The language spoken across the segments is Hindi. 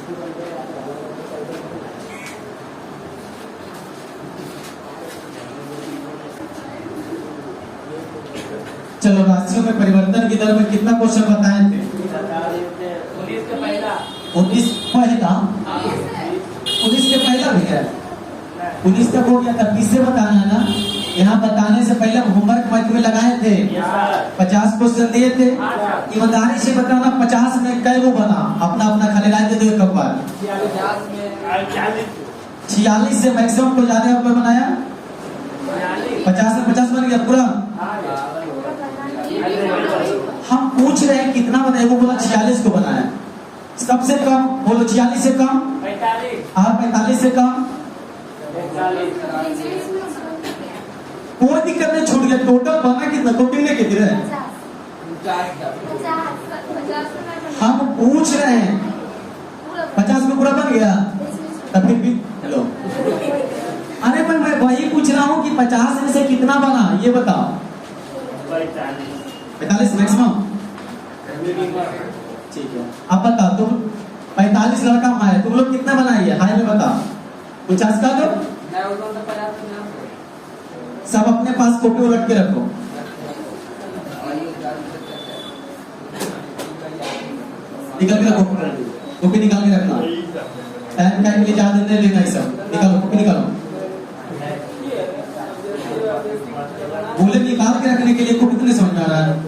चलो, राशियों में परिवर्तन की दर में कितना क्वेश्चन बताए थे? 19 का पहला 19 पहला 19 के पहला भी है, 19 तक हो गया था, 20 से बताना है ना। यहाँ बताने से पहले होमवर्क मैं तुम्हें लगाए थे, 50 क्वेश्चन दिए थे। ईमानदारी से बताना 50 में कै वो बना, अपना अपना खाली राय दे दो एक बार। 46 से मैक्सिमम को ज्यादा आपको बनाया, 50 में 50 बन गया पूरा। हम पूछ रहे हैं कितना बनाए, वो बोला 46 को बनाया। सबसे कम बोलो, 46 से कम 45 और 45 से कम कोई दिक्कत नहीं, छूट गया। टोटल बना कितना, टोटल ने कितने है? हम पूछ रहे हैं 50 में पूरा बन गया, तब फिर भी हेलो। अरे पर मैं वही पूछ रहा हूँ कि 50 में से कितना बना, ये बताओ। 45 मैक्सिमम, ठीक है। अब बताओ तुम, 45 लड़का हाई, तुम लोग कितना बनाइए हाई में बताओ, 50 का दो। सब अपने पास कॉपी उलट के रखो। निकाल के रखो, कॉपी निकाल के रखना, टाइम के लिए ज्यादा नहीं लेना है। सब निकालो, कॉपी निकालो। बोले निकाल के रखने के लिए कॉपी तो नहीं समझ में आ रहा है।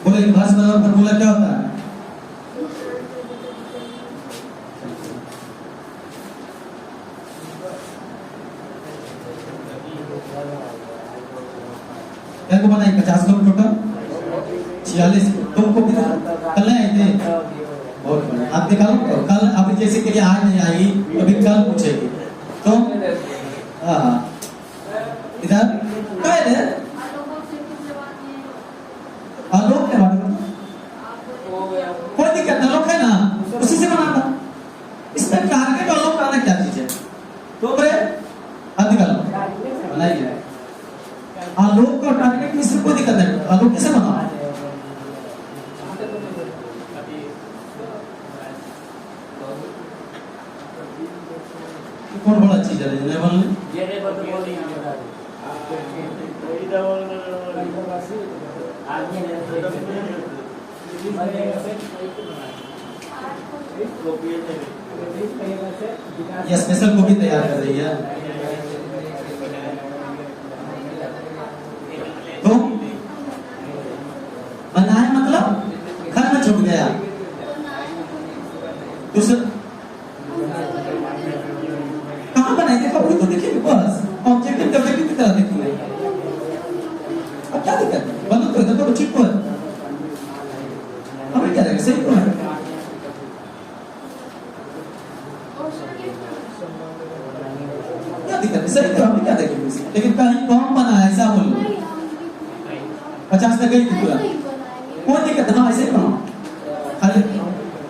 बोले इनवर्स बराबर फॉर्मूला क्या होता है? क्या को बनाई 50 को टोटल 46 तुमको भी कल नहीं आए थे, बहुत बढ़िया। आप निकालो, कल अब जैसे के लिए आज नहीं आई, अभी कल पूछेगी तो। हाँ इधर क्या है, आलोक के बारे में कोई दिक्कत नहीं, आलोक है ना, उसी से बनाता। इसमें टारगेट आलोक बनाना क्या चीज है? तो बड़े हाथ निकालो, बनाइए। आलोक का टारगेट में इसमें कोई दिक्कत नहीं, आलोक कैसे बनाओ? कौन बड़ा चीज है लेवल में? ये स्पेशल कॉपी तैयार कर रही है तो बनाए, मतलब घर में छूट गया। दूसरा कहाँ बनाए थे कपड़े, तो देखिए बस ऑब्जेक्टिव ऑब्जेक्टिव की तरह देखेंगे। अब क्या दिक्कत है, बनो तो इधर तो ठीक है, हमें क्या लगेगा सही तो है। क्या दिक्कत है, सही तो हमें क्या देखेंगे, लेकिन कहीं कम बना है ऐसा बोलो। 50 तक गई थी पूरा, कोई दिक्कत ना, ऐसे बनाओ खाली।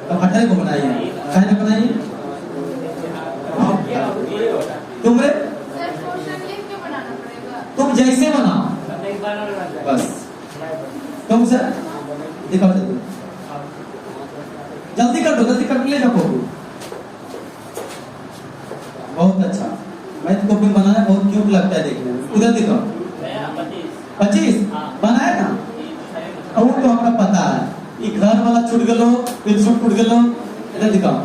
अब 18 को बनाइए, खाली बनाइए तुम जैसे बनाओ बस। तुम सर दिखाओ जल्दी कर दो, जल्दी कर ले जाओ। बहुत अच्छा, मैं तो कॉपी बनाया, बहुत क्यूट लगता है देखने में। उधर दिखाओ, 25 बनाया ना, और तो हमें पता है ये घर वाला छूट गलो, पेंसिल छूट गलो। इधर दिखाओ,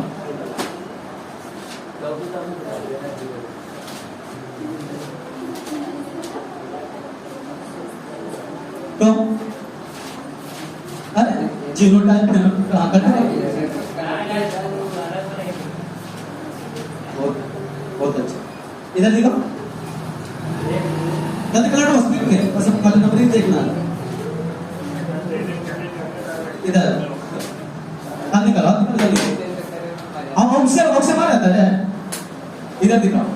तो अरे जीरो टाइम कहाँ करते हैं? बहुत अच्छा, इधर दिखाओ, जल्दी कलर हॉस्पिटल में बस खाली नंबर ही देखना। इधर हाथ निकालो, हाथ निकालो जल्दी। हम हमसे मार आता है। इधर दिखाओ,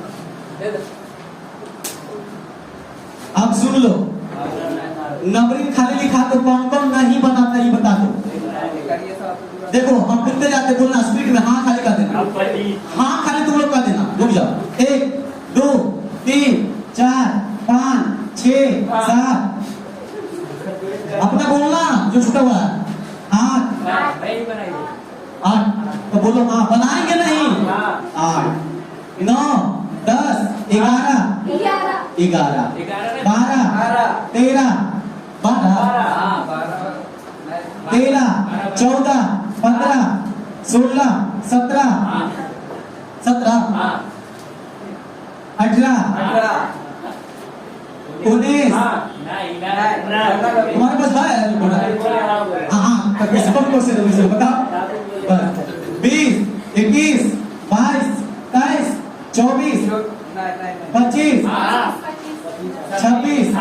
आप सुन लो, नंबरिंग खाली लिखा तो कौन कौन नहीं बनाता ये बता दो। देखो हम लिखते जाते, बोलना स्पीड में हाँ खाली कर देना, हाँ खाली तुम लोग कर देना। रुक जाओ, 1 2 जो छूटा हुआ है 8 नहीं बनाइए 8 तो बोलो हाँ बनाएंगे नहीं हाँ 8 9 10 11 11 12 13 12 13 14 15 16 17 17 18 19 तुम्हारे पास है हाँ किसको क्वेश्चन बताओ 20 21 22 23 24 25 26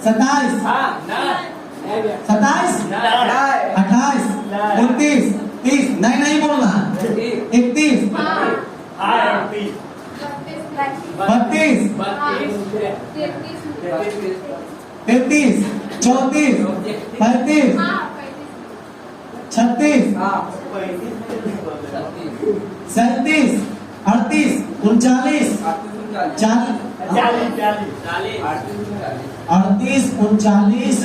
27 27 28 29 30 नहीं बोलना 31 32 33 34 35 36 37 38 39 40 38 39 40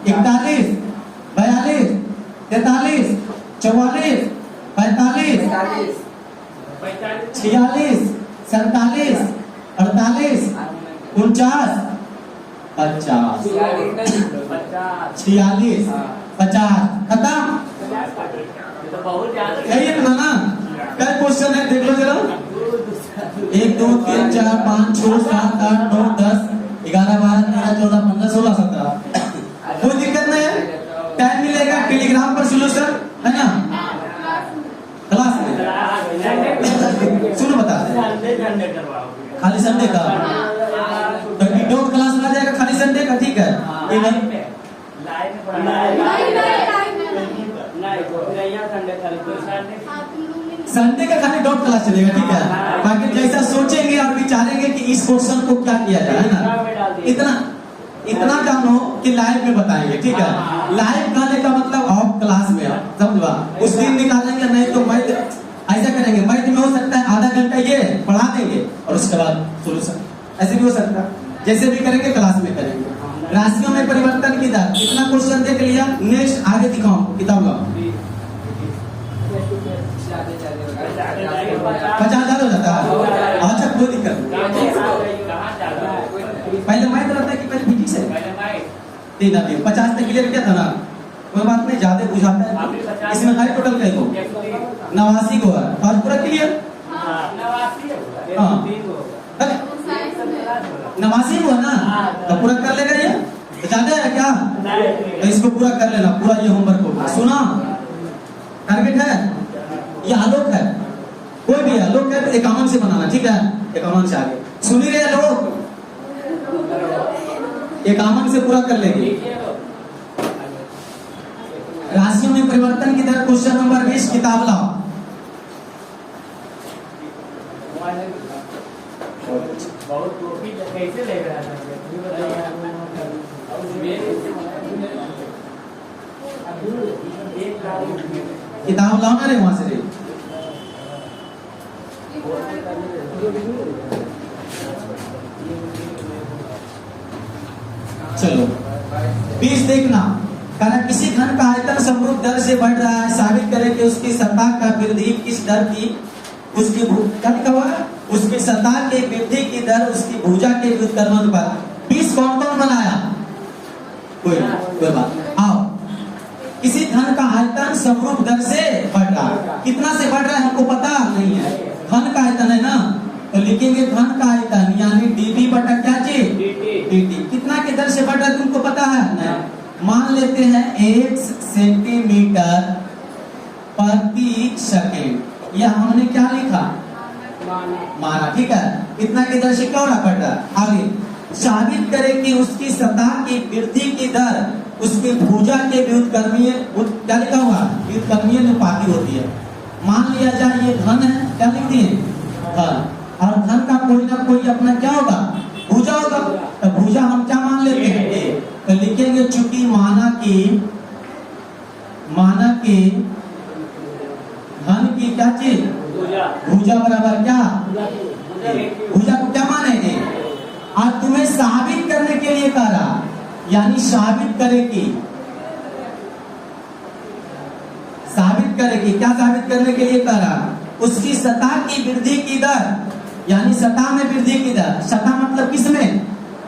41 42 43 44 45 46 47 48 49 50 46 50 खत्म बहुत ज्यादा यही है ना क्या क्वेश्चन है देख लो जरा 1 2 3 4 5 6 7 8 9 10 11 12 13 14 15 16 17 कोई दिक्कत नहीं है टाइम मिलेगा टेलीग्राम पर सोल्यूशन है ना क्लास में सुनो बता खाली संडे का तो विदाउट क्लास में आ जाएगा खाली संडे का ठीक है ये नहीं संडे का खाली डॉट क्लास चलेगा ठीक है बाकी जैसा सोचेंगे और विचारेंगे कि इस क्वेश्चन को क्या किया जाए है ना इतना जानो कि लाइव में बताएंगे ठीक है लाइव कहने का मतलब ऑफ क्लास में समझवा उस दिन निकालेंगे नहीं तो मैथ ऐसा करेंगे मैथ में हो सकता है आधा घंटा ये पढ़ा देंगे और उसके बाद सोल्यूशन ऐसे भी हो सकता है जैसे भी करेंगे क्लास में करेंगे राशियों में परिवर्तन की दर इतना क्वेश्चन देख लिया नेक्स्ट आगे दिखाओ किताब लाओ 50,000 हो जाता है अच्छा कोई दिक्कत नहीं पहले मैथ रहता है कि पहले फिजिक्स है 50 तक क्लियर किया था ना कोई बात नहीं ज्यादा बुझाता है इसमें है टोटल कई को 89 को है आज पूरा क्लियर 89 हुआ ना तो पूरा कर लेगा ये तो ज्यादा है क्या तो इसको पूरा कर लेना पूरा ये होमवर्क होगा सुना टारगेट है ये आलोक है कोई भी आलोक है तो एकावन से बनाना ठीक है एकावन से आगे सुनी रहे लोग एकावन से पूरा कर लेंगे राशियों में परिवर्तन की दर क्वेश्चन नंबर 20 किताब लाओ बहुत कैसे ले रहा था किताब लाओ ना रे वहां से रे चलो 20 देखना कारण किसी घन का आयतन समरूप दर से बढ़ रहा है साबित करें कि उसकी सतह का वृद्धि किस दर की उसकी क्या लिखा हुआ है उसकी सतह की वृद्धि की दर उसकी भुजा के व्युत्क्रमण पर 20 कौन बनाया कोई बात आओ किसी धन का आयतन समरूप दर से बढ़ रहा है कितना से बढ़ रहा है हमको पता नहीं है धन का आयतन है ना तो लिखेंगे धन का आयतन यानी dv बटा क्या चीज dt कितना की दर से बढ़ रहा है तुमको पता है नहीं मान लेते हैं 1 सेंटीमीटर प्रति सेकेंड यह हमने क्या लिखा माना ठीक है इतना की दर से क्यों बढ़ रहा है आगे साबित करें कि उसकी सतह की वृद्धि की दर उसकी भुजा के व्युत्क्रमीय क्या लिखा हुआ व्युत्क्रमीय अनुपाती होती है मान लिया जाए ये धन है क्या लिख दिए धन और धन का कोई ना कोई अपना क्या होगा भुजा होगा तो भुजा हम क्या मान लेते हैं तो लिखेंगे चूंकि माना कि धन की क्या चीज भुजा बराबर क्या भुजा को क्या मानेंगे और तुम्हें साबित करने के लिए कह रहा यानी साबित करे कि करेगी। क्या साबित करने के लिए कह रहा? उसकी सतह की वृद्धि की दर, यानी सतह में वृद्धि की दर। सतह मतलब किसमें?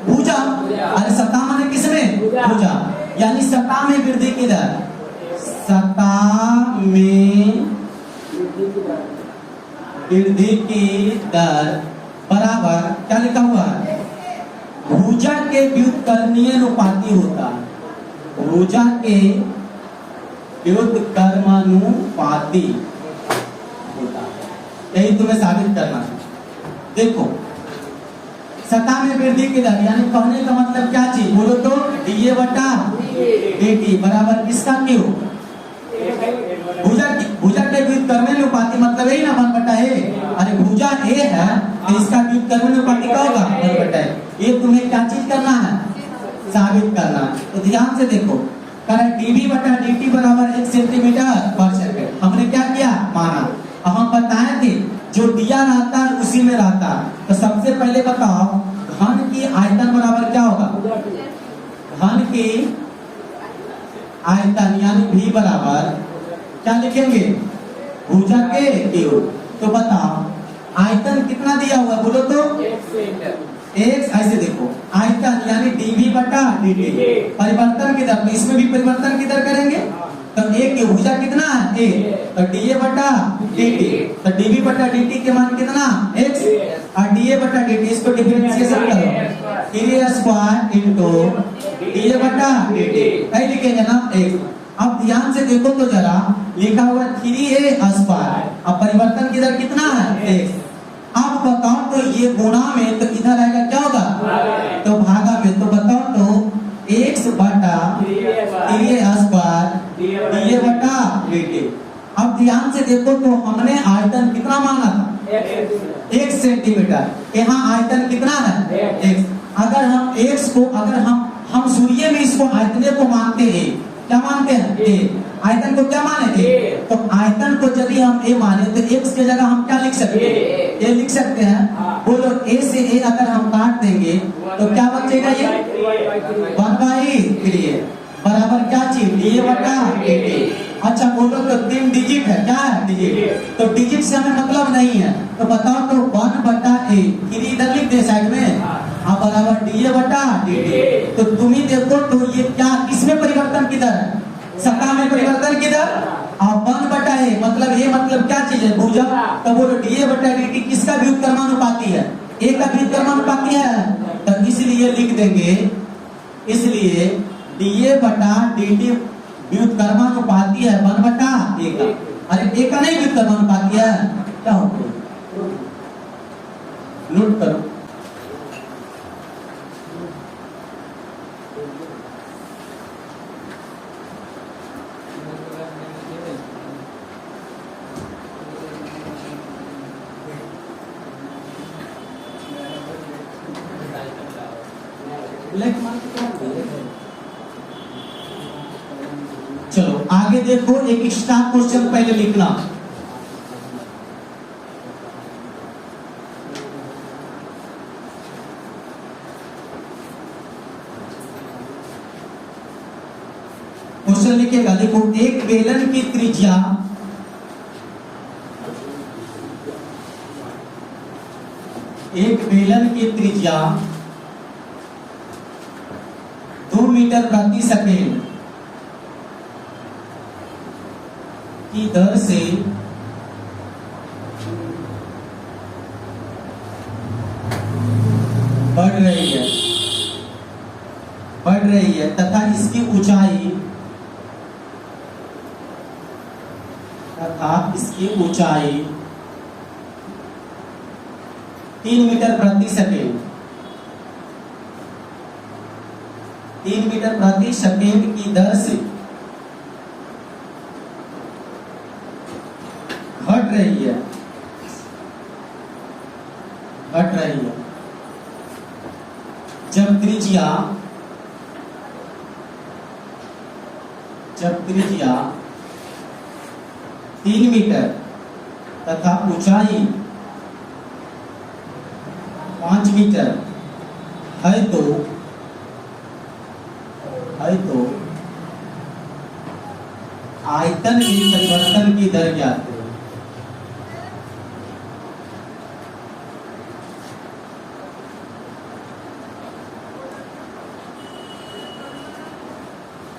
भुजा। अरे सतह माने किसमें? भुजा। यानी सतह में वृद्धि की दर, सतह में वृद्धि की दर बराबर क्या लिखा हुआ है? भुजा के व्युत्क्रमणीय अनुपाती होता है। भुजा के व्युत्क्रमानुपाती होता है। यही तुम्हें साबित करना है। देखो सतह में वृद्धि की दर, यानी कहने का मतलब क्या चीज बोलो तो? डीए बटा dt बराबर किसका क्यों? भुजा के व्युत्क्रमानुपाती मतलब यही ना 1/a। अरे भुजा a है तो इसका व्युत्क्रमानुपाती क्या होगा? 1/a। ये तुम्हें क्या चीज करना है? साबित करना है। तो ध्यान से देखो, dv बटा dt बराबर 1 सेंटीमीटर पर सेकंड। हमने क्या किया? माना। अब हम बताए थे जो दिया रहता है उसी में रहता है। तो सबसे पहले बताओ घन की आयतन बराबर क्या होगा? घन की आयतन यानी v बराबर क्या लिखेंगे? भुजा के क्यूब। तो बताओ आयतन कितना दिया हुआ बोलो तो? x। ऐसे देखो आयतन यानी dv बटा dt परिवर्तन की दर, इसमें भी परिवर्तन की दर करेंगे। तो a की भुजा कितना है? a। तो dA बटा dt, तो dv बटा dt के मान कितना? x। और dA बटा dt इसको डिफरेंशिएशन करो, 3a स्क्वायर इनटू dA बटा dt कहीं लिखेंगे ना x। अब ध्यान से देखो तो जरा, लिखा हुआ 3a स्क्वायर, अब परिवर्तन की दर कितना है? x। अब बताओ तो ये गुणा में तो इधर आएगा क्या होगा? तो भागा में। तो बताओ तो x बटा 3a स्क्वायर dA बटा dt। अब ध्यान से देखो तो हमने आयतन कितना माना था? 1 सेंटीमीटर। यहाँ आयतन कितना है? x। अगर हम x को, अगर हम सूर्य में इसको आयतने को मानते हैं, क्या मानते हैं? a। आयतन को क्या माने? a। तो आयतन को यदि हम a माने तो x के जगह हम क्या लिख सकते हैं? a लिख सकते हैं। बोलो a से a अगर हम काट देंगे तो क्या बचेगा? ये 1/3 बराबर क्या चीज? dA बटा dt। अच्छा बोलो तो 3 डिजिट है, क्या है? डिजिट। तो डिजिट से हमें मतलब नहीं है। तो बताओ तो 1/a, 3 इधर लिख दे साइड में, अब बराबर dA बटा dt। तो तुम ही देखो तो ये क्या, किसमें परिवर्तन की दर है? सतह में परिवर्तन की दर। अब 1/a मतलब ये मतलब क्या चीज है? भुजा। तो बोलो dA बटा dt किसका व्युत्क्रमानुपाती है? a का व्युत्क्रमानुपाती है। तो इसलिए लिख देंगे, इसलिए dA बटा dt व्युत्क्रमानुपाती है 1/a का। अरे a का नहीं व्युत्क्रमानुपाती है, क्या होगा? नोट करो। चलो आगे देखो, एक स्टार क्वेश्चन पहले लिखना। क्वेश्चन लिखेगा, देखो एक बेलन की त्रिज्या त्रिज्या 2 मीटर प्रति सेकेंड की दर से बढ़ रही है तथा इसकी ऊंचाई 3 मीटर प्रति सेकेंड 3 मीटर प्रति सेकेंड की दर से घट रही है जब त्रिज्या 3 मीटर तथा ऊंचाई 5 मीटर है तो आयतन में परिवर्तन की दर ज्ञात करो।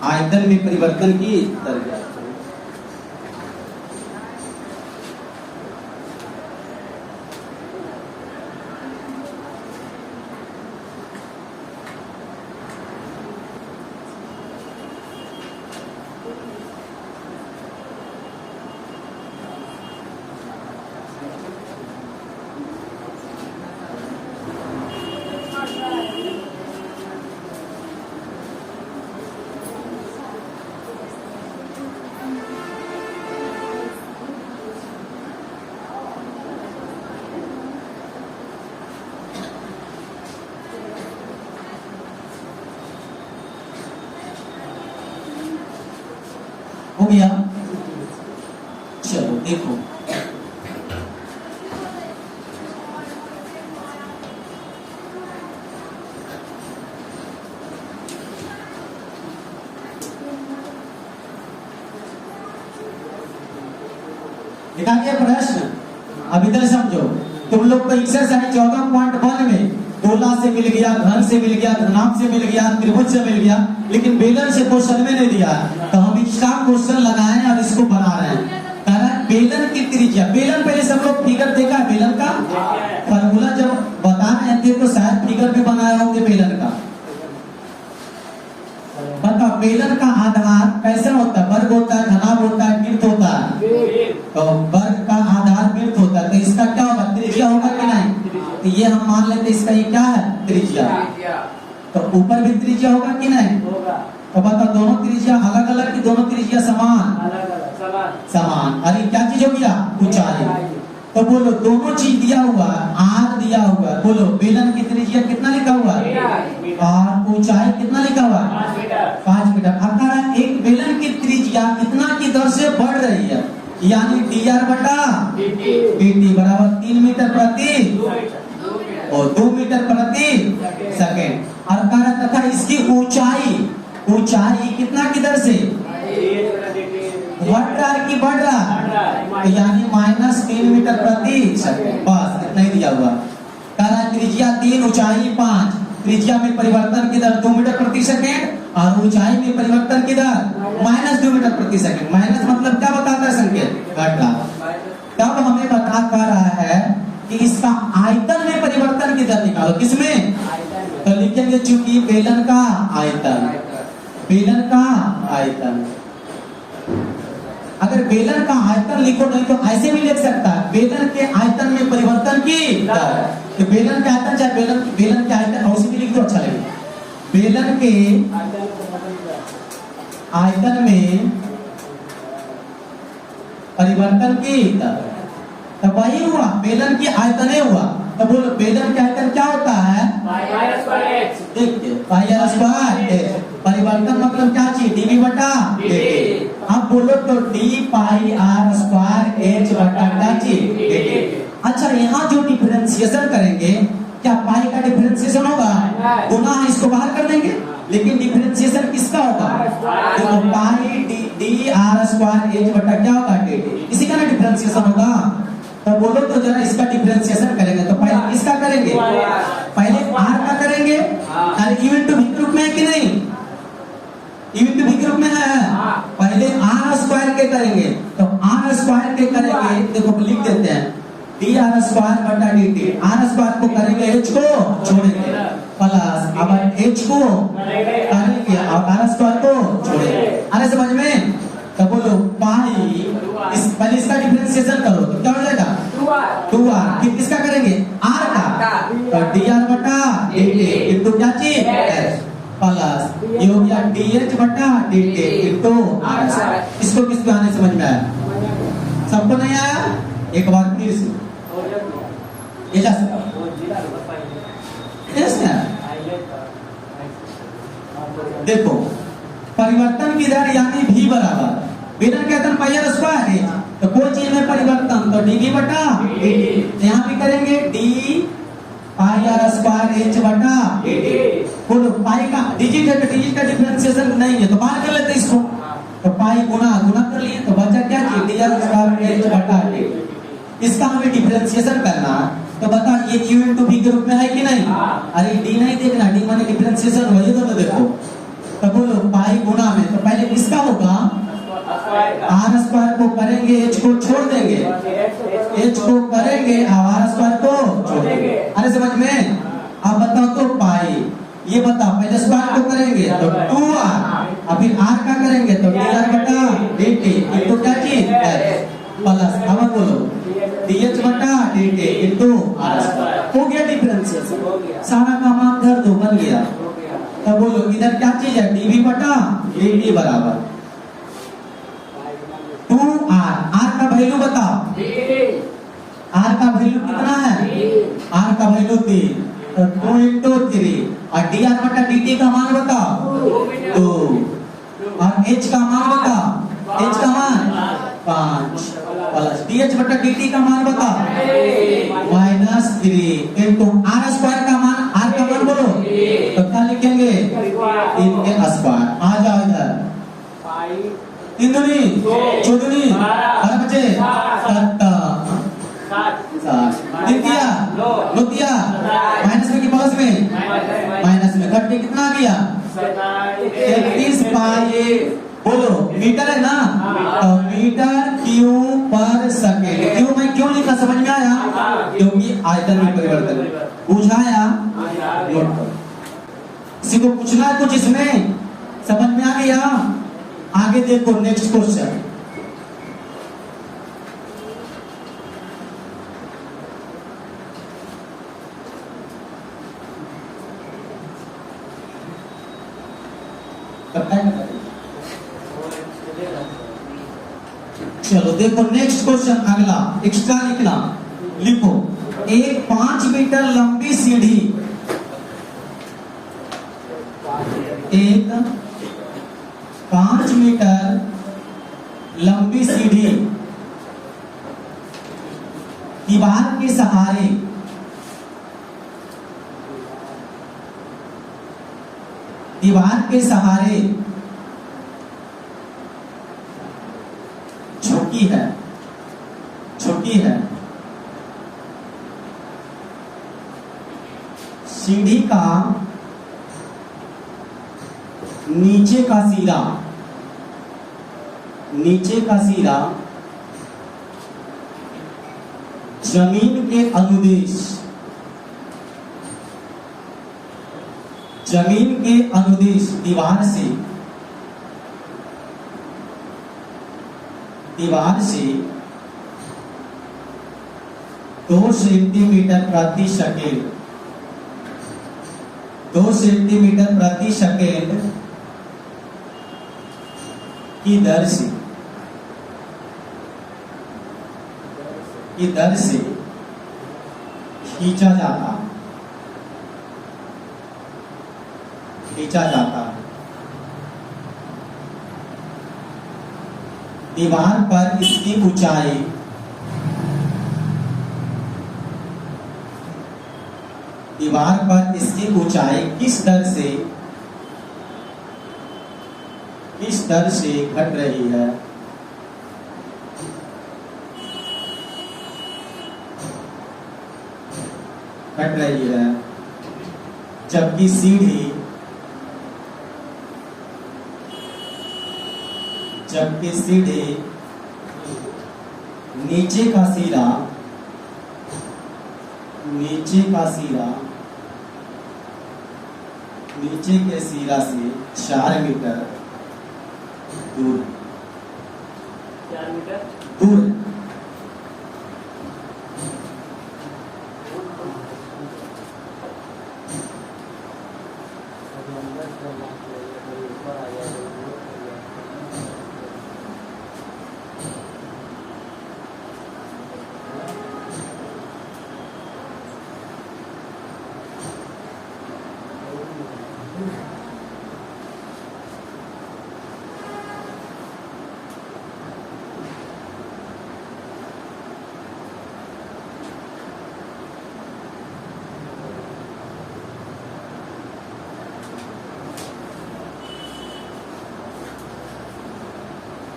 आयतन में परिवर्तन की दर ज्ञात करो। हो गया? चलो देखो, लिखा गया प्रश्न। अब इधर समझो, तुम लोग को एक्सरसाइज 14.1 में गोला से मिल गया, घर से मिल गया, घनाभ से मिल गया, त्रिभुज से मिल गया, लेकिन बेलन से क्वेश्चन में नहीं दिया। तो हम इसका क्वेश्चन लगाए और इसको बना रहे हैं। कह रहा है बेलन की त्रिज्या। बेलन पहले सब लोग फिगर देखा है, बेलन का फॉर्मूला जब बता रहे थे तो शायद फिगर भी बनाए होंगे बेलन का। बता, बेलन का आधार कैसा होता है? वर्ग होता है, घनाभ होता है, वृत्त होता है। तो वर्ग का आधार वृत्त होता है, तो इसका क्या होगा? त्रिज्या होगा कि नहीं? तो ये हम मान लेते इसका ये क्या है? त्रिज्या। तो ऊपर भी त्रिज्या होगा कि नहीं? तो बता, दोनों त्रिज्या अलग अलग की दोनों त्रिज्या समान? समान। अरे क्या चीज हो गया? ऊंचाई। तो बोलो, दोनों चीज दिया हुआ है, आर दिया हुआ है। बोलो, बेलन की त्रिज्या कितना लिखा हुआ है? और ऊंचाई कितना लिखा हुआ है? 5 मीटर। अगर एक बेलन की त्रिज्या कितना की दर से बढ़ रही है, यानी dr बटा dt बराबर 3 मीटर प्रति और 2 मीटर प्रति सेकेंड। और कह रहा था इसकी ऊंचाई कितना की दर से बढ़ रहा है कि बढ़ रहा है? तो यानी -3 मीटर प्रति सेकेंड। बस इतना ही दिया हुआ। कह रहा त्रिज्या 3, ऊंचाई 5। त्रिज्या में परिवर्तन की दर 2 मीटर प्रति सेकेंड और ऊंचाई में परिवर्तन की दर -2 मीटर प्रति सेकेंड। माइनस मतलब क्या बताता है? संकेत घटना। तब हमें बता पा रहा है कि इसका आयतन में परिवर्तन की दर निकालो। किसमें? तो लिखेंगे चूंकि बेलन का आयतन, बेलन का आयतन। अगर बेलन का आयतन लिखो नहीं तो ऐसे भी लिख सकता है, बेलन के आयतन में परिवर्तन की दर। तो बेलन के आयतन चाहे बेलन के आयतन ऐसे भी लिख दो, अच्छा लगेगा। बेलन के आयतन में परिवर्तन की दर। तो वही हुआ, बेलन की आयतन हुआ। तो बोलो, बेलन के आयतन क्या होता है? देखिए, पाई आर स्क्वायर h। परिवर्तन मतलब क्या चीज? dv बटा dt। अब बोलो तो d pi r square h बटा क्या चीज? अच्छा, यहाँ जो डिफरेंशिएशन करेंगे, क्या पाई का डिफरेंशिएशन होगा? गुना है, इसको बाहर कर देंगे। लेकिन डिफरेंशिएशन किसका होगा? देखो, पाई डी आर स्क्वायर h बटा क्या होगा? dt। इसी का ना डिफरेंशिएशन होगा। तो बोलो तो जरा इसका डिफरेंशिएशन करेंगे तो पहले किसका करेंगे? पहले r का करेंगे। अरे इवन टू v के रूप में है कि नहीं? इवन टू v के रूप में है। पहले r स्क्वायर के करेंगे। तो r स्क्वायर के करेंगे, देखो लिख देते हैं डी आर स्क्वायर बटा dt। r स्क्वायर को करेंगे, h को छोड़ेंगे, प्लस अब h को करेंगे और r स्क्वायर को छोड़ेंगे। अरे समझ में? तो बोलो पाई, पहले इसका डिफरेंशिएशन करो तो क्या हो जाएगा? 2r। फिर किसका करेंगे? r का। तो dr बटा dt इनटू क्या चीज? h प्लस ये हो गया dh बटा dt इनटू r। इसको किस बहाने समझ में आया? सबको नहीं आया? एक बार फिर से ये जा देखो, परिवर्तन की दर यानी v बराबर बेलन के आयतन पाई आर स्क्वायर है। तो कोई चीज में परिवर्तन तो dv बटा dt। यहाँ भी करेंगे d pi r square h बटा dt। बोलो, पाई का डिजिट है तो डिजिट का डिफरेंशिएशन नहीं है तो बाहर कर लेते इसको। तो पाई गुना कर स्क्वायर एच बटा डी। इसका हमें डिफरेंशिएशन करना है, तो बता ये u इंटू v के रूप में है कि नहीं? अरे d नहीं देखना, d माने डिफरेंशिएशन हो, ये दोनों देखो। तो बोलो पाई गुना में, तो पहले किसका होगा? r स्क्वायर को करेंगे, h को छोड़ देंगे, h को करेंगे और r स्क्वायर को छोड़ देंगे। अरे समझ में? अब बताओ तो पाई, ये बताओ पहले स्क्वायर को करेंगे तो 2r, और फिर r का करेंगे तो dr बटा dt इनटू क्या चीज प्लस, अब बोलो dh बटा dt इनटू r स्क्वायर। हो गया डिफरेंशिएशन, सारा का मान धर दो, बन गया। तो बोलो इधर क्या चीज है? dv बटा dt बराबर 2r, r का वैल्यू बताओ, r का वैल्यू कितना है? r का वैल्यू 3, तो 2 इंटू 3, और dr बटा dt का मान बताओ 2, और h का मान बताओ, h का मान 5, प्लस dh बटा dt का मान बताओ -3 इंटू r स्क्वायर का मान, r का मान बोलो, तो क्या लिखेंगे? 3 के स्क्वायर। आ जाओ इधर, 3 दूनी 4 दूनी 12 बचे 7 दिया लो दिया, माइनस में कि प्लस में? माइनस में, घट के कितना आ गया? 33 पाई, बोलो मीटर है ना, तो मीटर क्यू पर सेकेंड। क्यों मैं क्यों लिखा समझ में आया? क्योंकि आयतन में परिवर्तन बुझाया। नोट करो, किसी को पूछना है कुछ इसमें? समझ में आ गया? आगे देखो नेक्स्ट क्वेश्चन। चलो देखो नेक्स्ट क्वेश्चन, अगला एक्स्ट्रा लिखना, लिखो एक 5 मीटर लंबी सीढ़ी, एक 5 मीटर लंबी सीढ़ी दीवार के सहारे झुकी है। सीढ़ी का नीचे का सिरा जमीन के अनुदिश दीवार से 2 सेंटीमीटर प्रति सेकेंड की दर से खींचा जाता है। दीवार पर इसकी ऊंचाई किस दर से घट रही है? जबकि सीढ़ी नीचे का सिरा से 4 मीटर दूर है।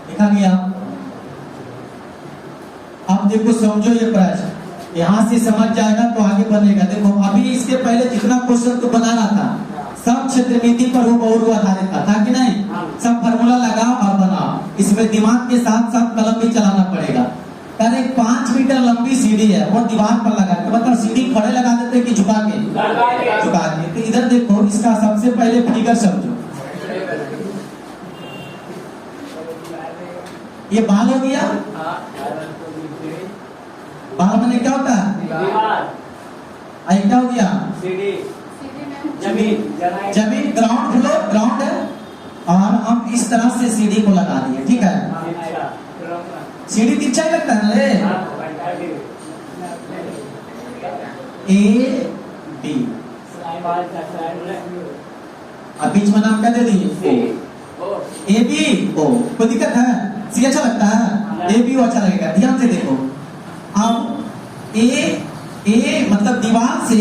लिखा गया अब देखो समझो ये प्रश्न, यहाँ से समझ जाएगा तो आगे बनेगा। देखो अभी इसके पहले जितना क्वेश्चन तो बना रहा था सब क्षेत्रमिति पर हूबहू आधारित था कि नहीं? सब फार्मूला लगाओ और बनाओ, इसमें दिमाग के साथ साथ कलम भी चलाना पड़ेगा। अरे 5 मीटर लंबी सीढ़ी है, वो दीवार पर लगा के बताओ, सीढ़ी खड़े लगा देते कि झुका के? झुका के। तो इधर देखो, इसका सबसे पहले फिगर समझो। ये बाल हो गया, बाल मैंने क्या होता है? क्या हो गया? जमीन, ग्राउंड फ्लोर, ग्राउंड है। और हम इस तरह से सीढ़ी को लगा दिए, ठीक है? सीढ़ी तिरछा ही लगता है ना रे? ए बी, अब बीच में नाम क्या दे दिए? A B O. कोई दिक्कत है? सी अच्छा लगता है? ए बी ओ अच्छा लगेगा। ध्यान से देखो, अब ए मतलब दीवार से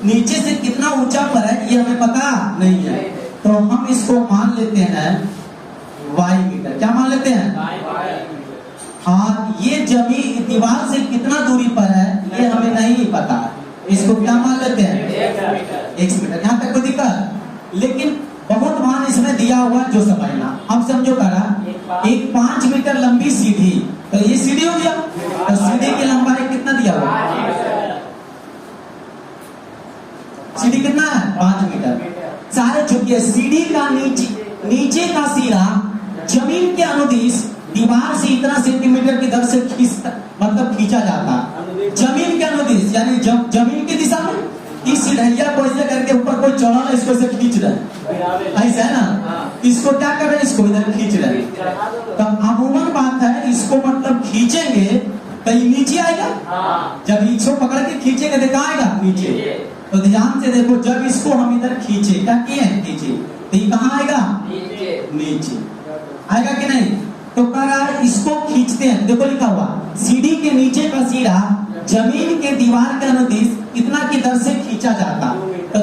नीचे से कितना ऊंचा पर है ये हमें पता नहीं है, तो हम इसको मान लेते हैं वाई मीटर। क्या मान लेते हैं? और ये जमीन दीवार से कितना दूरी पर है ये हमें नहीं पता, इसको क्या मान लेते हैं? x metre. यहाँ तक कोई दिक्कत? लेकिन बहुत मान इसमें दिया हुआ जो समझना। अब समझो करा, एक 5 मीटर लंबी सीढ़ी, तो ये सीढ़ी हो गया, तो सीढ़ी की लंबाई कितना दिया हुआ? सीढ़ी कितना है? 5 मीटर। सारे झुकिए, सीढ़ी का नीचे का सिरा जमीन के अनुदिश दीवार से इतना सेंटीमीटर की दर से खींचा जाता। जमीन के अनुदिश यानी जमीन की दिशा में। इस सीढ़िया को ऐसे करके ऊपर कोई चढ़ा है, इसको ऐसे खींच रहा है, ऐसा है ना? इसको क्या कर रहे हैं? इसको इधर खींच रहे हैं। तो अमूमन बात है, इसको मतलब खींचेंगे तो ये नीचे आएगा। जब इसको पकड़ के खींचेंगे तो कहाँ आएगा? नीचे। तो ध्यान से देखो, जब इसको हम इधर खींचे, क्या किए? खींचे, तो ये कहाँ आएगा? नीचे आएगा कि नहीं? तो कह रहा है इसको खींचते हैं। देखो लिखा हुआ, सीढ़ी के नीचे का सिरा जमीन के दीवार के अनुदिश इतना की दर से खींचा जाता। तो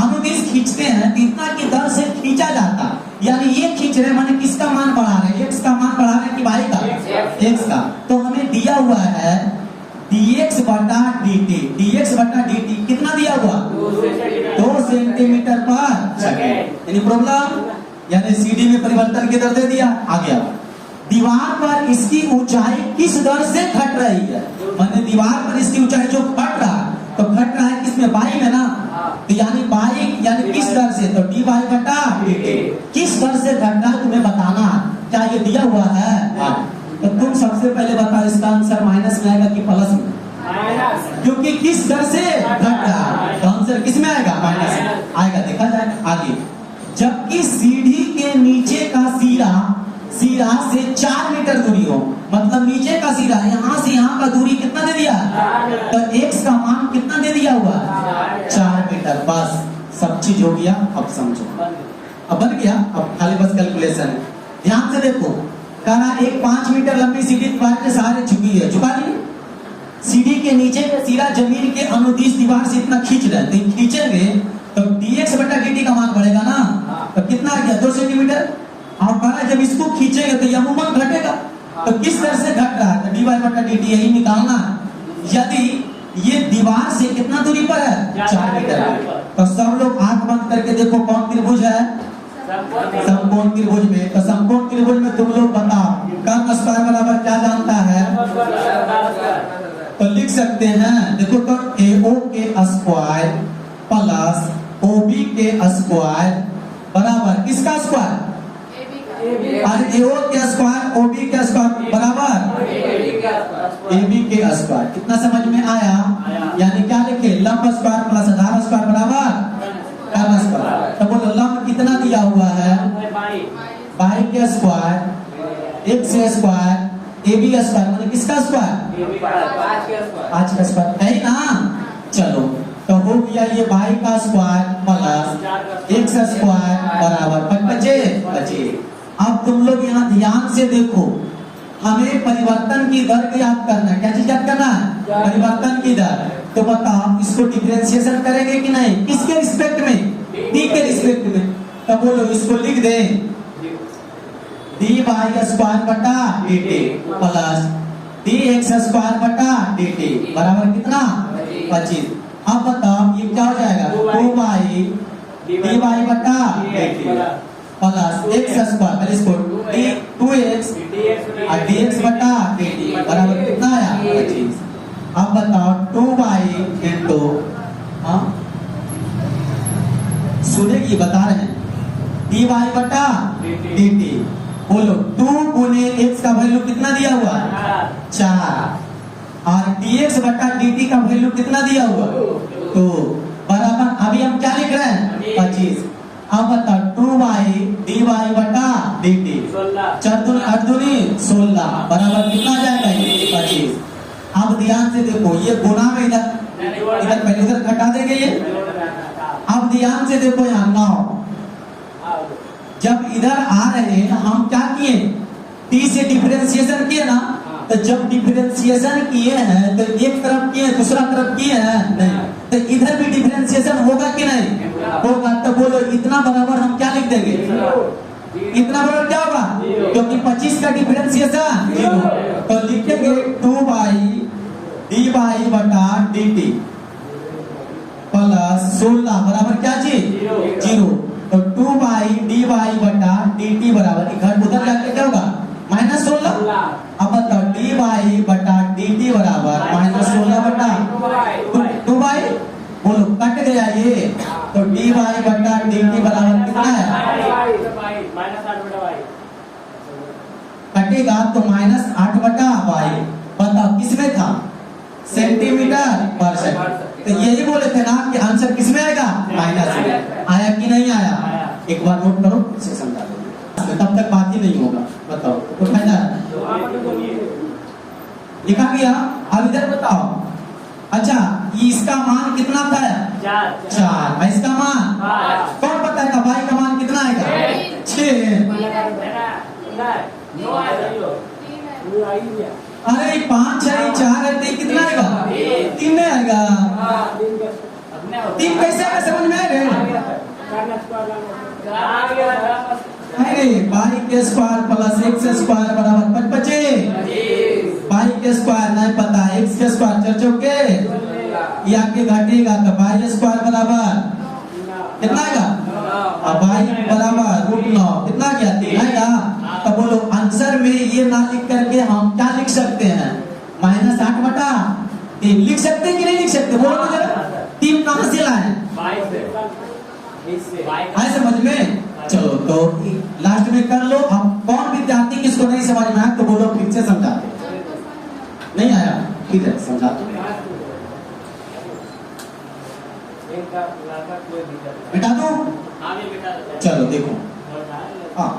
अनुदिश खींचते हैं तो इतना की दर से खींचा जाता, यानी ये खींच रहे माने किसका मान बढ़ा रहे हैं? x का मान बढ़ा रहे हैं कि y का? x का। तो हमें दिया हुआ है dx बटा dt। dx बटा dt कितना दिया हुआ? 2 सेंटीमीटर पर सेकंड। यानी प्रॉब्लम, यानी सीढ़ी में परिवर्तन की दर दे दिया। आ गया, दीवार पर इसकी ऊंचाई किस दर से घट रही है? माने दीवार पर इसकी ऊंचाई जो घट रहा है, तो घट रहा है किसमें? बाई में ना। तो यानी बाई यानी किस दर से? तो डी बाई बटा dt। किस दर से घट रहा है तुम्हें बताना। क्या ये दिया हुआ है? तो तुम सबसे पहले बताओ, इसका आंसर माइनस में आएगा कि प्लस में? क्योंकि किस दर से घट रहा है, तो आंसर किस में आएगा? माइनस में आएगा। देखा जाए आगे, जबकि सीढ़ी के नीचे का सिरा से 4 मीटर दूरी हो, मतलब नीचे का सिरा यहाँ से यहाँ का दूरी कितना दे दिया? तो x का मान कितना दे दिया हुआ? 4 मीटर। बस सब चीज हो गया। अब समझो, अब बन गया। अब खाली बस कैलकुलेशन है। ध्यान से देखो, कहा एक 5 मीटर लंबी सीढ़ी दीवार के सहारे झुकी है, झुका दी। सीढ़ी के नीचे का सिरा जमीन के अनुदिश दीवार से इतना खींच रहे हैं, तो खींचेंगे तो dx बटा dt का मान बढ़ेगा ना। तो कितना आ गया? 2 सेंटीमीटर। और बड़ा जब इसको खींचेंगे तो यह अमूमन घटेगा। तो किस तरह से घट रहा है? तो dy बटा dt यही निकालना। यदि ये दीवार से कितना दूरी पर है? 4 मीटर। तो सब लोग आंख बंद करके देखो कौन त्रिभुज है? समकोण त्रिभुज में। तो समकोण त्रिभुज में तुम लोग बताओ, कर्ण स्क्वायर बराबर क्या जानता है? तो लिख सकते हैं, देखो तो AO के स्क्वायर प्लस OB के स्क्वायर बराबर किसका स्क्वायर? और AO के स्क्वायर OB के स्क्वायर बराबर AB के स्क्वायर। कितना समझ में आया? यानी क्या लिखे? लंब स्क्वायर प्लस आधार स्क्वायर बराबर कर्ण स्क्वायर। तो बोलो लंब कितना दिया हुआ है? बाई के square, x square, AB square, माने किसका स्क्वायर? 5 का स्क्वायर है ना। चलो, तो हो गया ये बाई का स्क्वायर प्लस x स्क्वायर बराबर बचे। अब तुम लोग यहाँ ध्यान से देखो, हमें परिवर्तन की दर को याद करना है। क्या चीज याद करना है? परिवर्तन की दर। तो बताओ इसको डिफरेंशिएशन करेंगे कि नहीं? किसके रिस्पेक्ट में? d के रिस्पेक्ट में। तो बोलो इसको लिख दे dy स्क्वायर बटा dt प्लस dx स्क्वायर बटा dt बराबर कितना 25। अब बताओ ये क्या हो जाएगा 2y dy बटा dt प्लस x स्क्वायर पहले इसको 2x और dx बटा dt बराबर कितना आया 25। अब बताओ 2y इंटू सुनेगी बता रहे हैं dy बटा dt बोलो 2 गुने x का वैल्यू कितना दिया हुआ 4 और dx बटा dt का वैल्यू कितना दिया हुआ तो बराबर अभी हम क्या लिख रहे हैं 25। अब बताओ 2y dy बटा dt 4 दूनी 16 बराबर कितना जाएगा 25। अब ध्यान से देखो ये गुना में इधर पहले इधर घटा देंगे ये। अब ध्यान से देखो यहाँ 9 जब इधर आ रहे हैं हम क्या किए t से डिफरेंशिएशन किए ना तो जब डिफरेंशिएशन किए हैं तो एक तरफ किए दूसरा तरफ किए हैं नहीं तो इधर भी डिफरेंशिएशन होगा कि नहीं होगा। तो बोलो इतना बराबर हम क्या लिख देंगे इतना बराबर क्या होगा क्योंकि 25 का डिफरेंशिएशन 0 तो लिखेंगे 2y dy बटा dt प्लस 16 बराबर क्या चीज 0 तो 2y dy बटा dt बराबर इधर उधर जाके क्या होगा -16। अब बताओ dy बटा dt बराबर -16 बटा 2y बोलो कट गया ये तो dy बटा dt बराबर कितना है कटेगा तो -8 बटा y। बताओ किसमें था सेंटीमीटर पर सेकंड तो यही बोले थे ना कि आंसर किसमें आएगा माइनस में आया कि नहीं आया एक बार नोट करो इसे समझा दो तब तक बात ही नहीं होगा। बताओ तो फायदा लिखा गया। अब इधर बताओ अच्छा इसका मान कितना था 4 इसका मान कौन बताएगा y का मान कितना आएगा 6। अरे 5 6 4 है तो कितना आएगा 3 में आएगा 3 कैसे आएगा समझ में आएगा अरे y के स्क्वायर प्लस x स्क्वायर बराबर 25 y के स्क्वायर नहीं पता x के स्क्वायर चल चुके ये आगे घटेगा तो y स्क्वायर बराबर कितना आएगा अब y बराबर √9 कितना गया 3 आएगा। तो बोलो आंसर में ये ना लिख करके हम क्या लिख सकते हैं -8 बटा 3 लिख सकते हैं कि नहीं लिख सकते बोलो तो जरा 3 कहां से लाए आए समझ में। चलो तो लास्ट में कर लो। अब कौन विद्यार्थी किसको नहीं समझ में आया तो बोलो फिर से समझाते नहीं आया ठीक है समझाते बेटा दो चलो देखो हाँ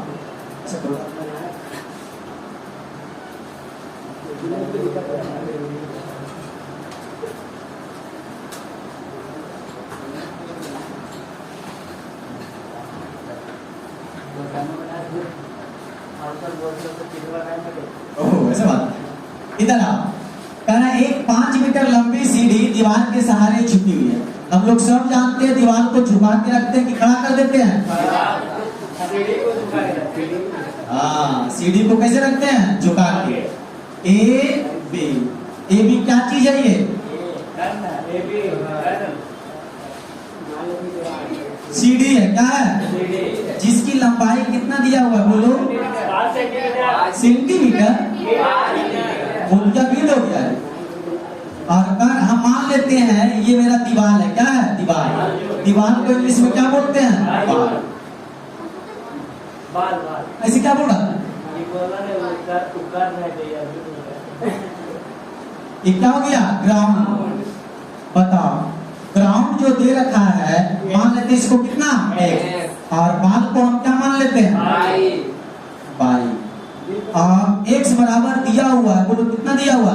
ऐसा बात इधर आओ कहना एक 5 मीटर लंबी सीढ़ी दीवार के सहारे झुकी हुई है। हम लोग सब जानते हैं दीवार को झुका के रखते हैं कि खड़ा कर देते हैं हाँ सीढ़ी को कैसे रखते हैं झुका के ए बी क्या चीज है ये सीढ़ी है क्या है जिसकी लंबाई कितना दिया हुआ है बोलो सेंटीमीटर उनका भी हो गया है। और अगर हम मान लेते हैं ये मेरा दीवार है क्या है दीवार को इंग्लिश में क्या बोलते हैं ऐसे क्या बोला ये क्या हो गया ग्राउंड। बताओ ग्राउंड जो दे रखा है मान लेते इसको कितना x और बाल को हम क्या मान लेते हैं y और x बराबर दिया हुआ है बोलो कितना दिया हुआ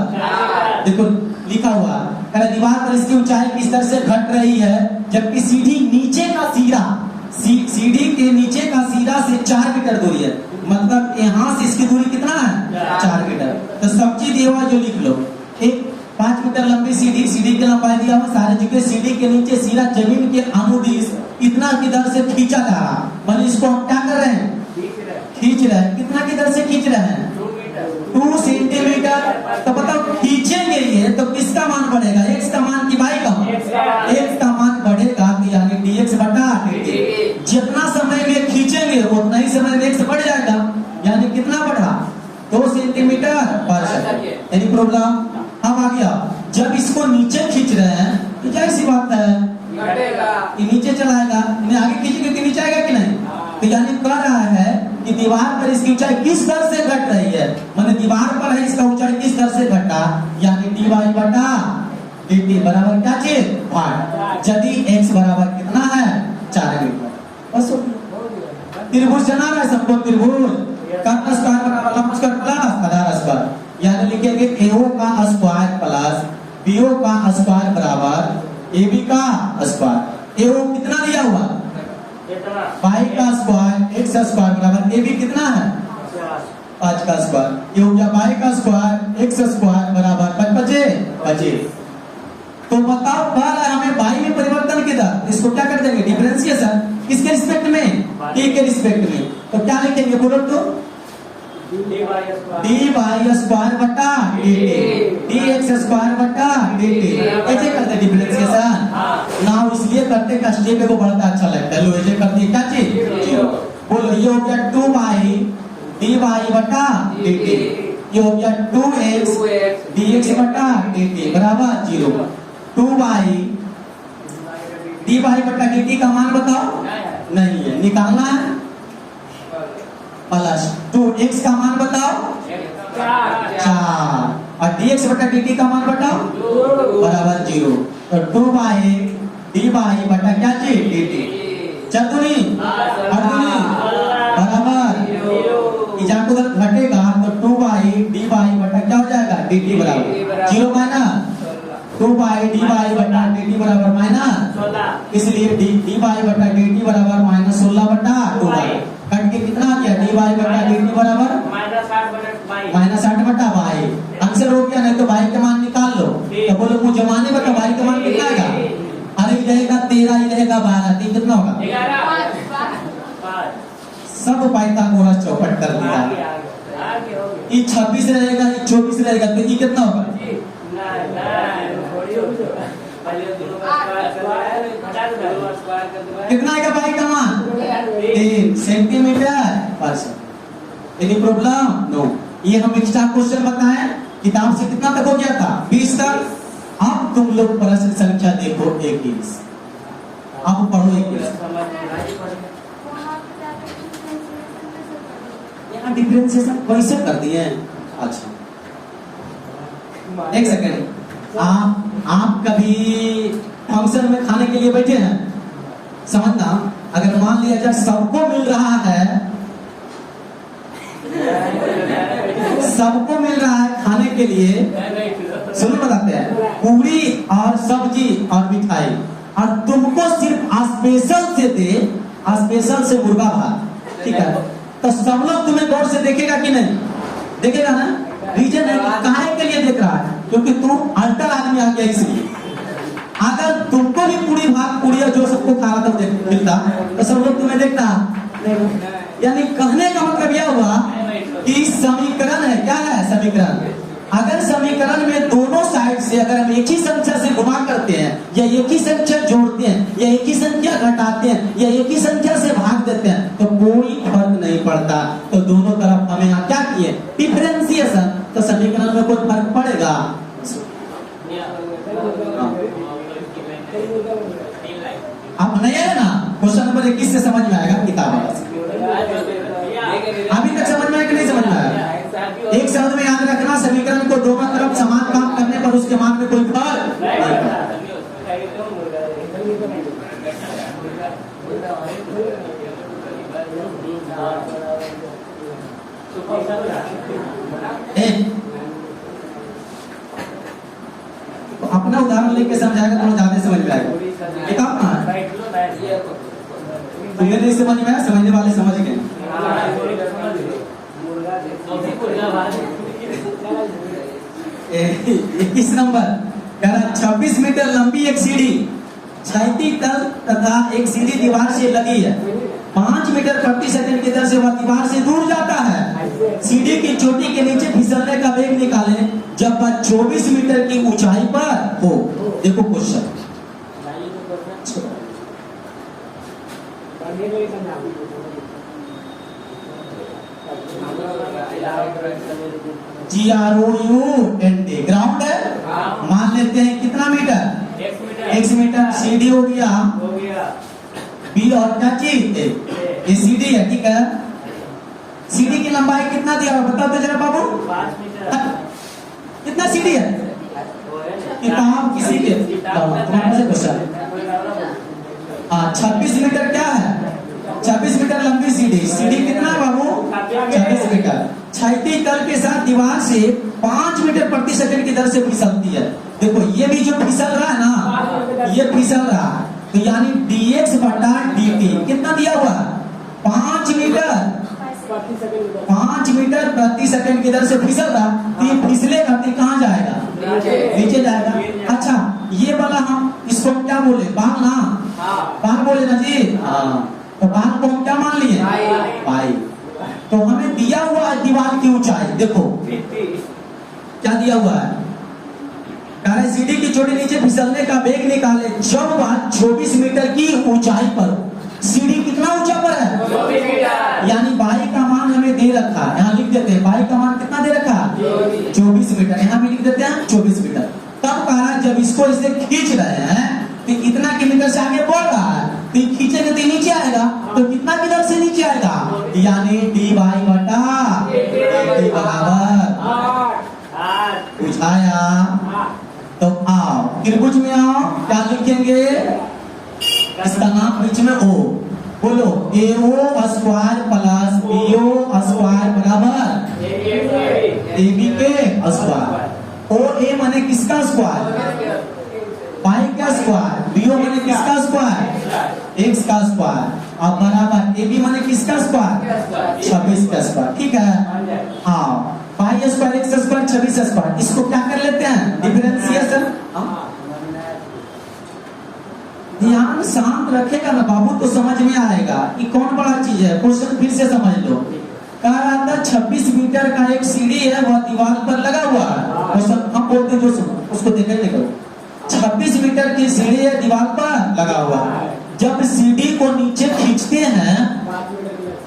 देखो लिखा हुआ है दीवार पर इसकी ऊंचाई किस तरह से घट रही है जबकि सीढ़ी नीचे का सिरा सीढ़ी के नीचे का सिरा से 4 मीटर दूरी है मतलब यहाँ से इसकी दूरी कितना है 4 मीटर। तो सब चीज दिया हुआ जो लिख लो एक 5 मीटर लंबी सीढ़ी की लंबाई दिया हुआ सारे जगह सीढ़ी के नीचे सिरा जमीन के अनुदिश इतना की दर से खींचा जा रहा मतलब इसको हम क्या कर रहे हैं खींच रहे हैं कितना की दर से खींच रहे हैं 2 सेंटीमीटर। तो 2 सेंटीमीटर पर सेकंड। Any problem? अब आ गया, जब इसको नीचे खींच रहे हैं तो जाहिर सी बात है ये नीचे चलाएगा, इन्हें आगे खींचेंगे कि नीचे आएगा कि नहीं? तो यानी कह रहा है कि दीवार पर इसकी ऊंचाई किस दर से घट रही है, माने दीवार पर है इसका ऊंचाई किस दर से घटा, यानी dy बटा dt बराबर क्या चीज? भाग। यदि x बराबर कितना है? 4 मीटर। बस हो गया। त्रिभुज जना रहा है सबको, त्रिभुज कर्ण स्क्वायर बराबर लंब स्क्वायर प्लस आधार स्क्वायर, यानी लिखेंगे AO का स्क्वायर प्लस BO का स्क्वायर बराबर AB का स्क्वायर। AO कितना दिया हुआ? y का स्क्वायर x स्क्वायर बराबर AB कितना है? 5 का स्क्वायर। ये हो गया y का स्क्वायर x स्क्वायर बराबर 5 तो बताओ कह रहा है हमें y में परिवर्तन किधर, इसको क्या कर देंगे? डिफरेंशिएशन। किसके रिस्पेक्ट में? t के रिस्पेक्ट में। तो क्या लिखेंगे बोलो तो? dy स्क्वायर बटा dt, dx स्क्वायर बटा dt। ऐसे करते डिफरेंशिएशन। नाउ इसलिए करते का स्टेप को बड़ा अच्छा लगता है। लो ऐसे करते क्या चीज? बोलो ये हो गया 2y dy बटा dt, ये हो गया 2x dx बटा dt बराबर 0। 2y dy बटा dt का मान बताओ? नहीं है, निकालना है। प्लस 2x का मान बताओ? 4 और dx बटा dt का मान बताओ? बराबर 0। तो 2y dy बटा क्या चीज? dt। चतुर्णी अर्धुनी बराबर इजाक उधर घटेगा तो 2y dy बटा क्या हो जाएगा? dt बराबर 0 माइनस 2y dy बटा dt बराबर माइनस, इसलिए dy बटा dt बराबर माइनस 16 बटा 2y। कट के कितना आ गया? dy बटा dt बराबर माइनस 8 बटा y। आंसर हो गया। नहीं तो y का मान निकाल लो। तो बोलो मुझे माने बता y का मान कितना आएगा? अरे ये रहेगा 13, ये रहेगा 12, तीन कितना होगा? सब पाइथागोरस चौपट कर दिया। ये 26 रहेगा, ये 24 रहेगा, तो ये कितना होगा? कितना आएगा y का मान? 3 सेंटीमीटर पर सेकंड। Any problem? नो। ये हम एक्स्ट्रा क्वेश्चन बताएं, किताब से कितना तक हो गया था? 20 तक। अब तुम लोग प्रश्न संख्या देखो 21। अब पढ़ो 21। यहाँ डिफरेंशिएशन कैसे कर दिए? अच्छा एक सेकंड, आप कभी फंक्शन में खाने के लिए बैठे हैं? समझना, अगर मान लिया जाए सबको मिल रहा है, सबको मिल रहा है खाने के लिए, सुनो बताते हैं, पूरी और सब्जी और मिठाई, और तुमको सिर्फ स्पेशल से दे, स्पेशल से मुर्गा भात, ठीक है? तो सब लोग तुम्हें गौर से देखेगा कि नहीं? देखेगा ना। रीजन है काहे के लिए देख रहा है? क्योंकि तुम अल्टर आदमी आ गया इसलिए। अगर तुमको भी पूरी भात पूरी जो सबको खाना तो मिलता तो सब लोग तुम्हें देखता। यानी कहने का मतलब यह हुआ कि समीकरण है, क्या है समीकरण? अगर समीकरण में दोनों साइड से अगर हम एक ही संख्या से गुणा करते हैं, या एक ही संख्या जोड़ते हैं, या एक ही संख्या घटाते हैं, या एक ही संख्या से भाग देते हैं, तो कोई फर्क नहीं पड़ता। तो दोनों तरफ हमें यहाँ क्या किए? डिफरेंशिएशन। तो समीकरण में कोई फर्क पड़ेगा? आप नहीं आए ना? क्वेश्चन नंबर 21 से समझ में आएगा किताब वाला। अभी तक समझ में आया कि नहीं समझ में आया? एक शब्द में याद रखना, समीकरण को दोनों तरफ समान काम करने पर उसके मान में कोई फर्क नहीं पड़ता। तो अपना उदाहरण लेके समझाएगा तो ज्यादा समझ में आएगा। किताब कहाँ है? तुम्हें नहीं समझ में आया, समझने वाले समझ गए। 21 नंबर कह रहा 26 मीटर लंबी एक सीढ़ी क्षैतिज तल तथा एक सीढ़ी दीवार से लगी है। 5 मीटर प्रति सेकंड की दर से वह दीवार से दूर जाता है। सीढ़ी की चोटी के नीचे फिसलने का वेग निकालें जब वह 24 मीटर की ऊंचाई पर हो। देखो क्वेश्चन, GROUND ग्राउंड है। मान लेते हैं कितना मीटर? 1 मीटर। CD हो गया। हो गया। B और क्या चीज? ये CD है, ठीक है। CD की लंबाई कितना दिया हुआ बताओ तो जरा बाबू। 5 मीटर। कितना CD है? किताब किसी के तुम्हारे से क्वेश्चन। हाँ 26 मीटर क्या है? 26 मीटर लंबी CD कितना है बाबू? 26 मीटर। क्षैतिज तल के साथ दीवार से 5 मीटर प्रति सेकंड की दर से फिसलती है। देखो ये भी जो फिसल रहा है ना, ये फिसल रहा है, तो यानी dx बटा dt कितना दिया हुआ? 5 मीटर 5 मीटर प्रति सेकंड की दर से फिसल रहा, तो ये फिसलेगा तो कहाँ जाएगा? नीचे जाएगा। अच्छा ये वाला हम इसको क्या बोले? बाल ना, बाल बोले ना जी। हाँ तो बाल को हम क्या मान लिए? पाई। तो हमें दिया हुआ है दीवार की ऊंचाई, देखो क्या दिया हुआ है? सीढ़ी की चोटी नीचे फिसलने का वेग निकाले जब वह 24 मीटर की ऊंचाई पर। सीढ़ी कितना ऊंचा पर है? 24 मीटर। यानी बाई का मान हमें दे रखा है, यहाँ लिख देते हैं बाई का मान कितना दे रखा है? 24 मीटर। यहाँ भी लिख देते हैं 24 मीटर। तब कहा जब इसको इसे खींच रहे हैं तो इतना किलोमीटर से आगे बढ़ रहा है, तो खींचेंगे तो नीचे आएगा, तो कितना किधर से नीचे आएगा? यानी dy बटा dt बराबर 8 बुझाया। तो आओ त्रिभुज में आओ, क्या लिखेंगे? इसका नाम बीच में O, बोलो AO square plus BO square बराबर AB के स्क्वायर। OA माने किसका स्क्वायर? पाई का स्क्वायर। BO माने किसका स्क्वायर? x का स्क्वायर। अब बराबर AB माने किसका स्क्वायर? 26 का स्क्वायर, ठीक है। हाँ pi square x square 26 square, इसको क्या कर लेते हैं? डिफरेंशिएशन। ध्यान शांत रखेगा ना बाबू तो समझ में आएगा कि कौन बड़ा चीज है। क्वेश्चन फिर से समझ लो। कह रहा था 26 मीटर का एक सीढ़ी है, वह दीवार पर लगा हुआ है। क्वेश्चन हम बोलते हैं जो उसको देखे देखो, 26 मीटर की सीढ़ी है, दीवार पर लगा हुआ है। जब सीढ़ी को नीचे खींचते हैं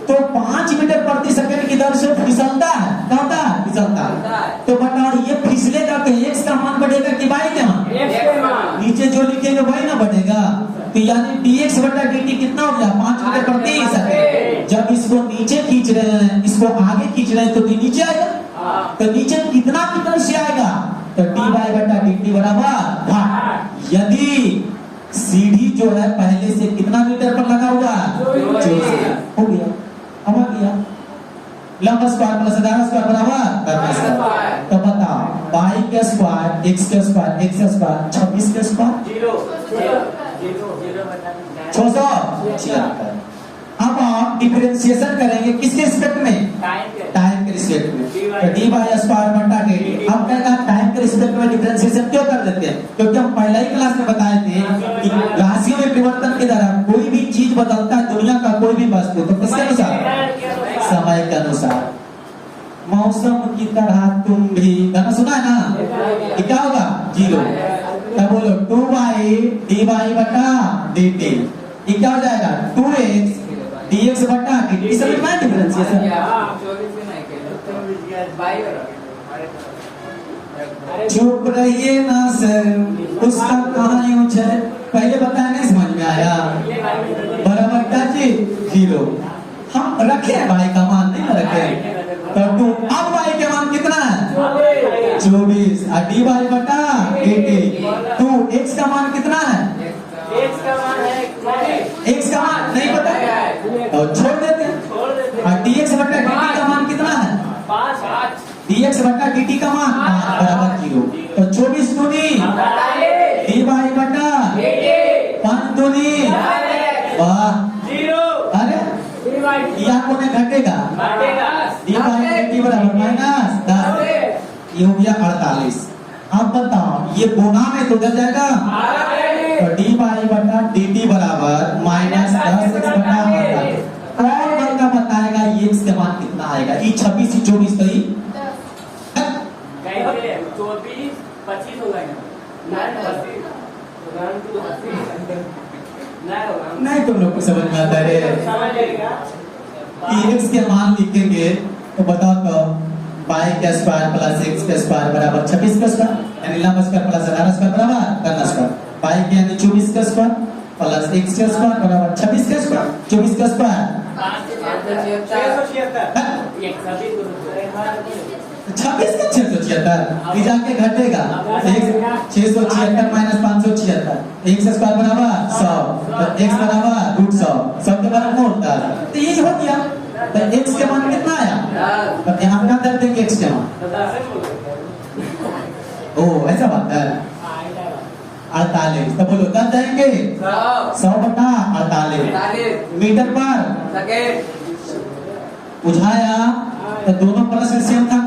तो 5 मीटर प्रति सेकंड की दर से फिसलता है। क्या होता है? फिसलता है। तो बताओ ये फिसलेगा तो x का मान बढ़ेगा कि y का मान? नीचे जो लिखेंगे वही ना बढ़ेगा। तो यानी dx बटा dt कितना हो गया? 5 मीटर प्रति सेकंड। जब इसको नीचे खींच रहे हैं, इसको आगे खींच रहे हैं, तो नीचे आएगा। तो नीचे कितना किधर से आएगा? तो dy बटा dt बराबर 8। यदि सीढ़ी जो है पहले से कितना मीटर पर लगा हुआ है? 24 हो गया। अब आ गया लंब स्क्वायर प्लस आधार स्क्वायर बराबर कर्म स्क्वायर। तो बताओ y के स्क्वायर x के स्क्वायर x स्क्वायर 26 के स्क्वायर 676। अब आप डिफरेंशिएशन करेंगे किसके रिस्पेक्ट में? टाइम के रिस्पेक्ट में। तो dy स्क्वायर बटा dt। अब क्या टाइम के रिस्पेक्ट में डिफरेंशिएशन क्यों कर देते हैं? क्योंकि हम पहले ही क्लास में बताए थे कि राशियों में परिवर्तन के द्वारा कोई भी चीज बदलता है, दुनिया का कोई भी वस्तु, तो किसके अनुसार? समय के अनुसार। मौसम की तरह तुम भी, गाना सुना है ना? ये क्या होगा? 0। क्या बोलो? 2y dy बटा dt। ये क्या हो जाएगा? 2x dx बटा dt। समझ में आया डिफरेंशिएशन? चुप रहिए ना सर, उसका कहाँ यूं है? पहले बताया नहीं समझ में आया? बराबर क्या चीज? 0। हम रखे भाई का मान नहीं रखे तो 2। अब भाई के मान कितना है? 24 और dy बटा dt। तो x का मान कितना है? x का मान है x का मान नहीं पता तो छोड़ देते हैं। और dx बटा dt का मान कितना है? 5। dx बटा dt का मान बराबर 0। तो 24 दूनी dy बटा 5 दूनी वाह 0। अरे यहाँ कोने घटेगा? dy dt बराबर माइनस 10। ये हो गया 48। अब बताओ ये गुणा में तो उधर जाएगा, तो dy बटा dt बराबर माइनस 10 x बटा 18। कौन बंदा बताएगा ये x का मान कितना आएगा? ये 26 24 तो ही 24 25 हो जाएगा। नहीं तुम लोग को समझ में आता है? समझ जाएगा। x के मान लिखेंगे तो बताओ तो पाई का स्क्वायर प्लस एक्स का स्क्वायर बराबर 26 का स्क्वायर, यानी लंब स्क्वायर प्लस 11 स्क्वायर बराबर कर्न स्क्वायर। पाई के यानी 24 का स्क्वायर प्लस एक्स का स्क्वायर बराबर 26 का स्क्वायर। 24 का स्क्वायर 26 का 676, ये जाके घटेगा 676 माइनस 576, एक्स स्क्वायर बराबर 100, तो एक्स बराबर रूट 100, 100 के बराबर होता है, तो ये हो गया। तो एक्स के मान कितना आया, तो यहाँ क्या कर देंगे एक्स के मान, ओ ऐसा बात है 48, तो बोलो क्या देंगे 100 बटा 48 मीटर पर बुझाया। तो दोनों प्लस एलसीएम था